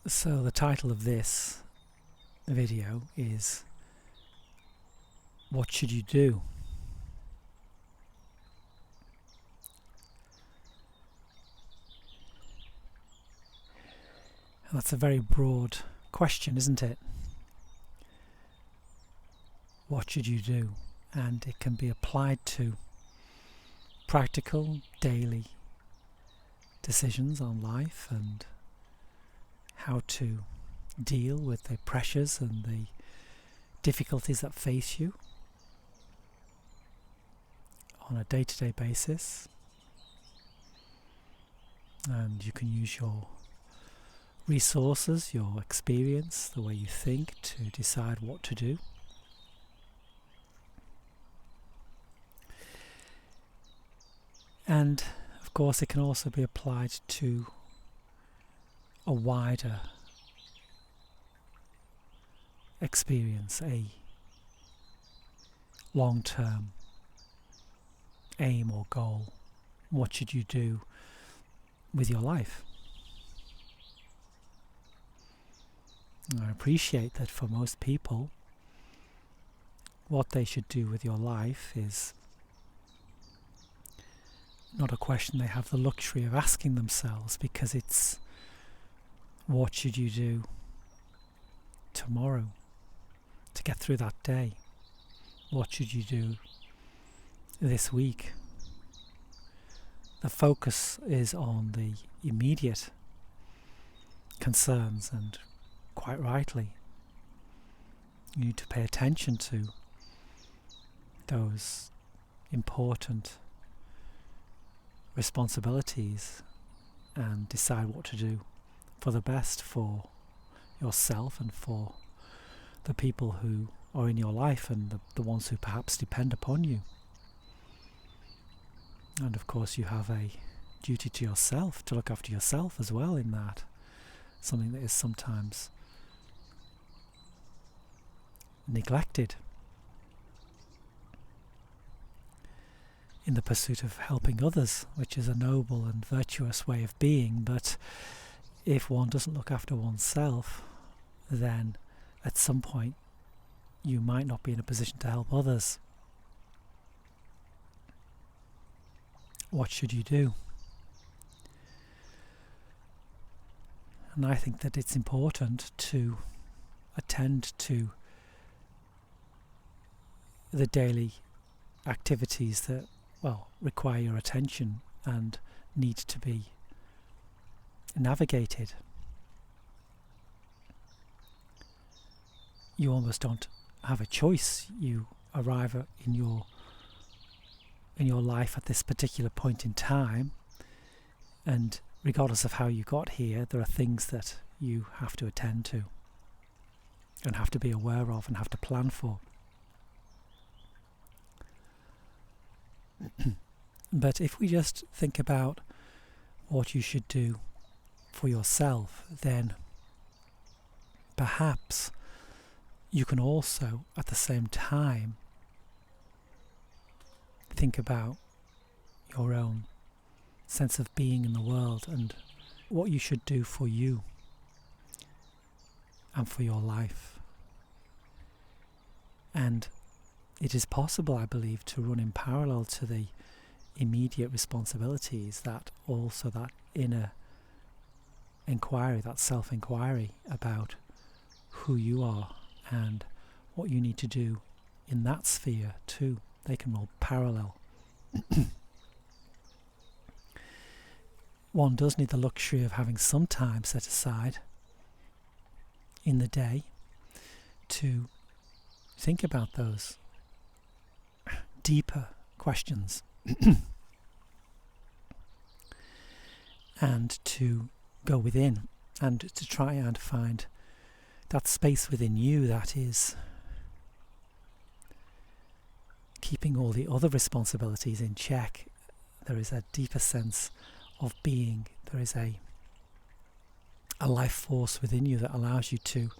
So the title of this video is What Should You Do? And that's a very broad question, isn't it? What should you do? And it can be applied to practical, daily decisions on life and how to deal with the pressures and the difficulties that face you on a day-to-day basis. And you can use your resources, your experience, the way you think to decide what to do. And of course it can also be applied to a wider experience, a long-term aim or goal. What should you do with your life? And I appreciate that for most people, what they should do with your life is not a question they have the luxury of asking themselves, because it's what should you do tomorrow to get through that day? What should you do this week? The focus is on the immediate concerns, and quite rightly you need to pay attention to those important responsibilities and decide what to do for the best for yourself and for the people who are in your life and the ones who perhaps depend upon you. And of course you have a duty to yourself to look after yourself as well in that, something that is sometimes neglected in the pursuit of helping others, which is a noble and virtuous way of being. But if one doesn't look after oneself, then at some point you might not be in a position to help others. What should you do? And I think that it's important to attend to the daily activities that require your attention and need to be navigated. You almost don't have a choice. You arrive in your life at this particular point in time, and regardless of how you got here, there are things that you have to attend to and have to be aware of and have to plan for. But if we just think about what you should do for yourself, then perhaps you can also at the same time think about your own sense of being in the world and what you should do for you and for your life. And it is possible, I believe, to run in parallel to the immediate responsibilities, that inner inquiry, that self-enquiry about who you are and what you need to do in that sphere too. They can all parallel. One does need the luxury of having some time set aside in the day to think about those deeper questions and to go within and to try and find that space within you that is keeping all the other responsibilities in check. There is a deeper sense of being. There is a life force within you that allows you to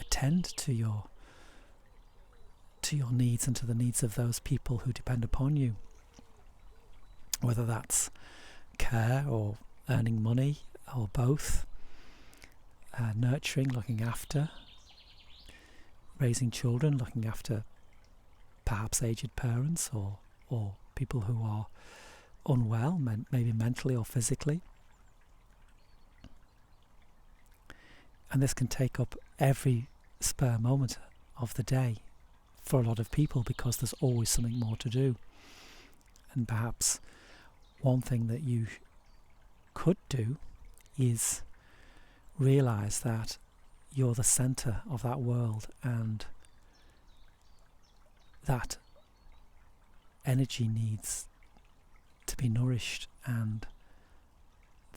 attend to your needs and to the needs of those people who depend upon you, whether that's care or earning money or both. nurturing, looking after, raising children, looking after perhaps aged parents or people who are unwell, maybe mentally or physically. And this can take up every spare moment of the day for a lot of people, because there's always something more to do. And perhaps one thing that you could do is realize that you're the center of that world, and that energy needs to be nourished, and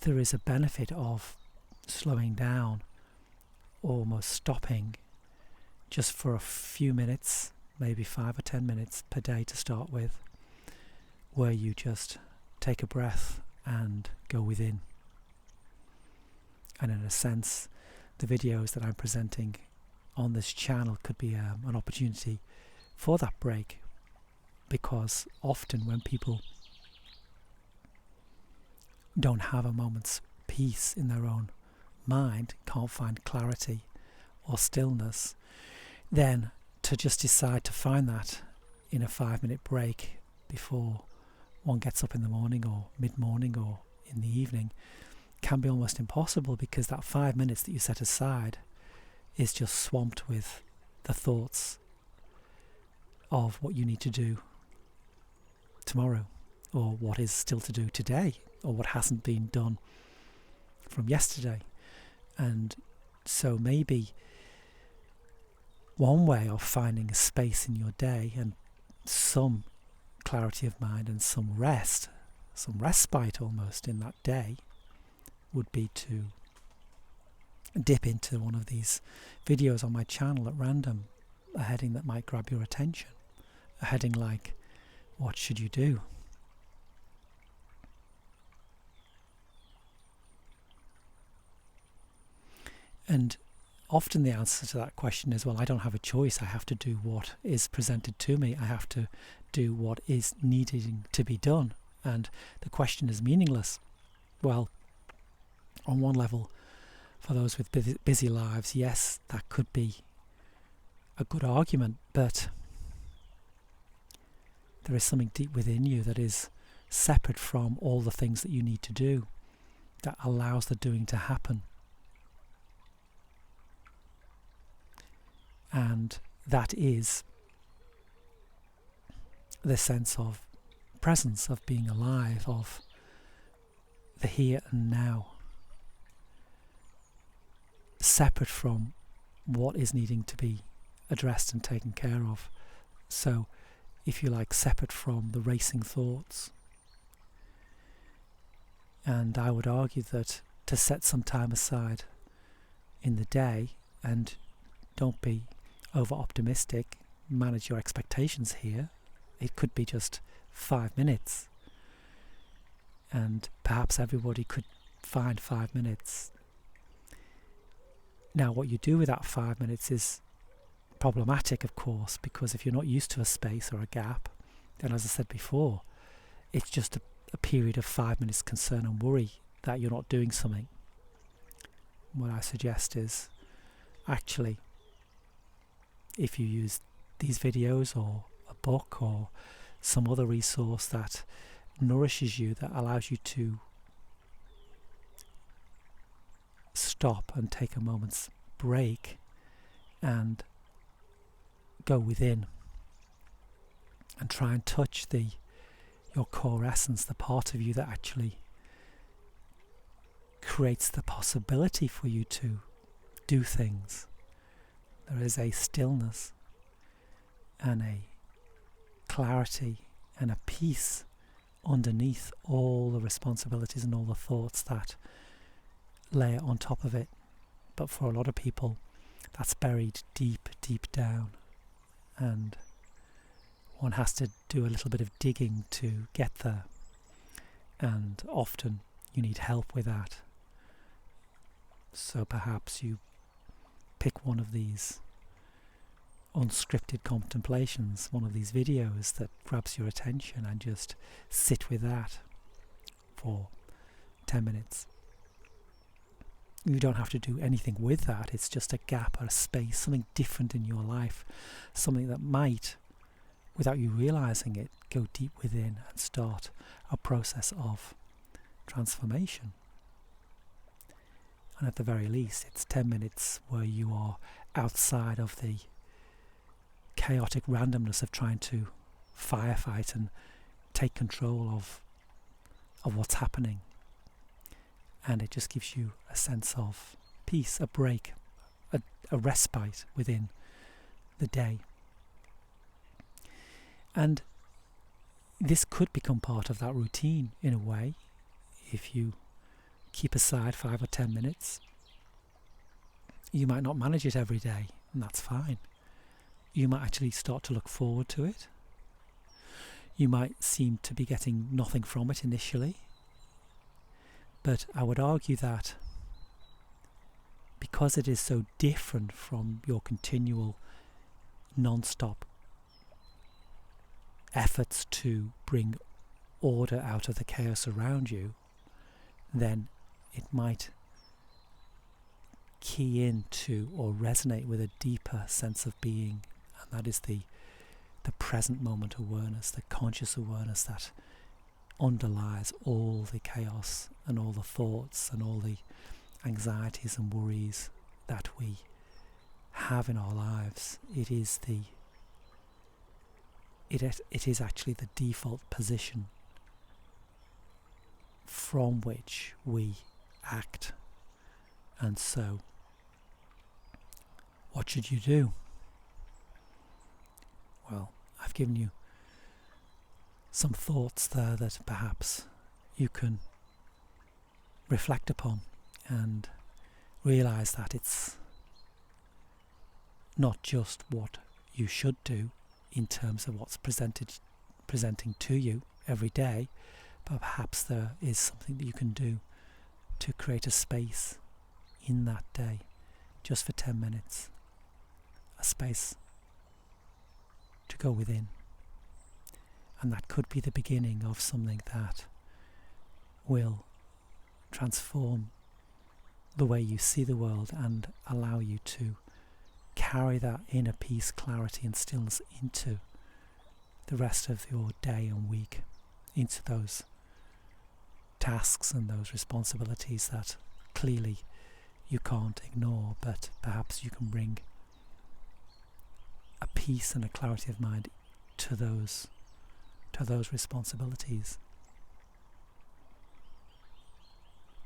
there is a benefit of slowing down, almost stopping just for a few minutes, maybe 5 or 10 minutes per day to start with, where you just take a breath and go within. And in a sense, the videos that I'm presenting on this channel could be an opportunity for that break, because often when people don't have a moment's peace in their own mind, can't find clarity or stillness, then to just decide to find that in a 5-minute break before one gets up in the morning or mid-morning or in the evening can be almost impossible, because that 5 minutes that you set aside is just swamped with the thoughts of what you need to do tomorrow, or what is still to do today, or what hasn't been done from yesterday. And so maybe one way of finding a space in your day and some clarity of mind and some rest, some respite almost in that day, would be to dip into one of these videos on my channel at random, a heading that might grab your attention, a heading like, what should you do? And often the answer to that question is, well, I don't have a choice. I have to do what is presented to me. I have to do what is needing to be done. And the question is meaningless. Well, on one level, for those with busy lives, yes, that could be a good argument, but there is something deep within you that is separate from all the things that you need to do, that allows the doing to happen. And that is the sense of presence, of being alive, of the here and now, separate from what is needing to be addressed and taken care of. So, if you like, separate from the racing thoughts. And I would argue that to set some time aside in the day, and don't be over-optimistic, manage your expectations here. It could be just 5 minutes. And perhaps everybody could find 5 minutes. Now, what you do with that 5 minutes is problematic, of course, because if you're not used to a space or a gap, then, as I said before, it's just a period of 5 minutes concern and worry that you're not doing something. What I suggest is, actually, if you use these videos or a book or some other resource that nourishes you, that allows you to stop and take a moment's break and go within and try and touch your core essence, the part of you that actually creates the possibility for you to do things. There is a stillness and a clarity and a peace underneath all the responsibilities and all the thoughts that layer on top of it. But for a lot of people, that's buried deep, deep down, and one has to do a little bit of digging to get there, and often you need help with that. So perhaps you pick one of these unscripted contemplations, one of these videos that grabs your attention, and just sit with that for 10 minutes. You don't have to do anything with that. It's just a gap or a space, something different in your life, something that might, without you realizing it, go deep within and start a process of transformation. And at the very least, it's 10 minutes where you are outside of the chaotic randomness of trying to firefight and take control of what's happening. And it just gives you a sense of peace, a break, a respite within the day. And this could become part of that routine in a way, if you keep aside 5 or 10 minutes. You might not manage it every day, and that's fine. You might actually start to look forward to it. You might seem to be getting nothing from it initially, but I would argue that because it is so different from your continual non-stop efforts to bring order out of the chaos around you, then it might key into or resonate with a deeper sense of being, and that is the present moment awareness, the conscious awareness that underlies all the chaos and all the thoughts and all the anxieties and worries that we have in our lives. It is actually the default position from which we act. And so, what should you do? Well, I've given you some thoughts there that perhaps you can reflect upon and realize that it's not just what you should do in terms of what's presenting to you every day, but perhaps there is something that you can do to create a space in that day, just for 10 minutes, a space to go within. And that could be the beginning of something that will transform the way you see the world and allow you to carry that inner peace, clarity and stillness into the rest of your day and week, into those tasks and those responsibilities that clearly you can't ignore, but perhaps you can bring a peace and a clarity of mind to those responsibilities.